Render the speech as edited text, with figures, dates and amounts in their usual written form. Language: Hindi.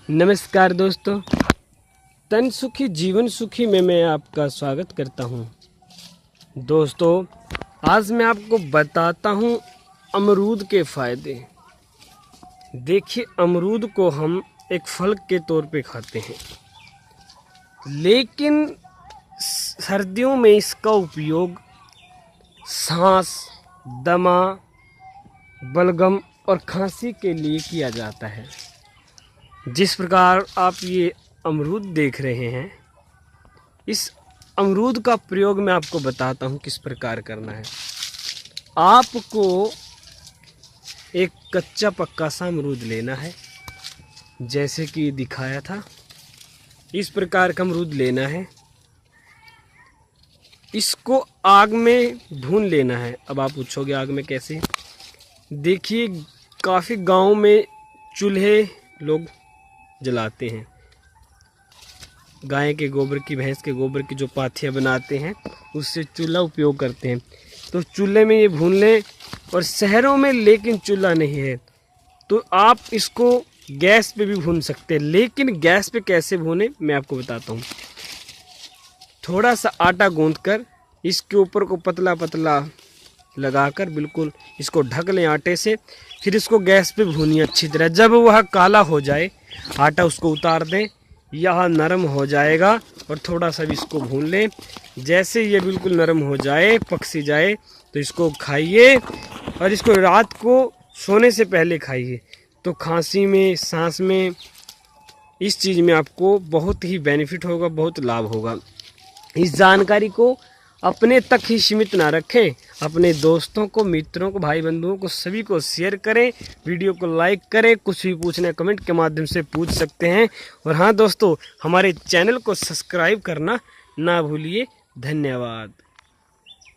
नमस्कार दोस्तों, तन सुखी जीवन सुखी में मैं आपका स्वागत करता हूं। दोस्तों, आज मैं आपको बताता हूं अमरूद के फ़ायदे। देखिए, अमरूद को हम एक फल के तौर पे खाते हैं, लेकिन सर्दियों में इसका उपयोग सांस, दमा, बलगम और खांसी के लिए किया जाता है। जिस प्रकार आप ये अमरूद देख रहे हैं, इस अमरूद का प्रयोग मैं आपको बताता हूँ किस प्रकार करना है। आपको एक कच्चा पक्का सा अमरूद लेना है, जैसे कि दिखाया था। इस प्रकार का अमरूद लेना है, इसको आग में भून लेना है। अब आप पूछोगे आग में कैसे? देखिए, काफ़ी गांव में चूल्हे लोग जलाते हैं। गाय के गोबर की, भैंस के गोबर की जो पाथियाँ बनाते हैं, उससे चूल्हा उपयोग करते हैं। तो चूल्हे में ये भून लें। और शहरों में लेकिन चूल्हा नहीं है, तो आप इसको गैस पे भी भून सकते हैं। लेकिन गैस पे कैसे भूने मैं आपको बताता हूँ। थोड़ा सा आटा गूंथकर इसके ऊपर को पतला पतला लगाकर बिल्कुल इसको ढक लें आटे से। फिर इसको गैस पे भूनिए अच्छी तरह। जब वह काला हो जाए आटा, उसको उतार दें। यह नरम हो जाएगा और थोड़ा सा भी इसको भून लें। जैसे ये बिल्कुल नरम हो जाए, पक सी जाए, तो इसको खाइए। और इसको रात को सोने से पहले खाइए, तो खांसी में, सांस में, इस चीज़ में आपको बहुत ही बेनिफिट होगा, बहुत लाभ होगा। इस जानकारी को अपने तक ही सीमित ना रखें, अपने दोस्तों को, मित्रों को, भाई बंधुओं को, सभी को शेयर करें। वीडियो को लाइक करें। कुछ भी पूछना कमेंट के माध्यम से पूछ सकते हैं। और हाँ दोस्तों, हमारे चैनल को सब्सक्राइब करना ना भूलिए। धन्यवाद।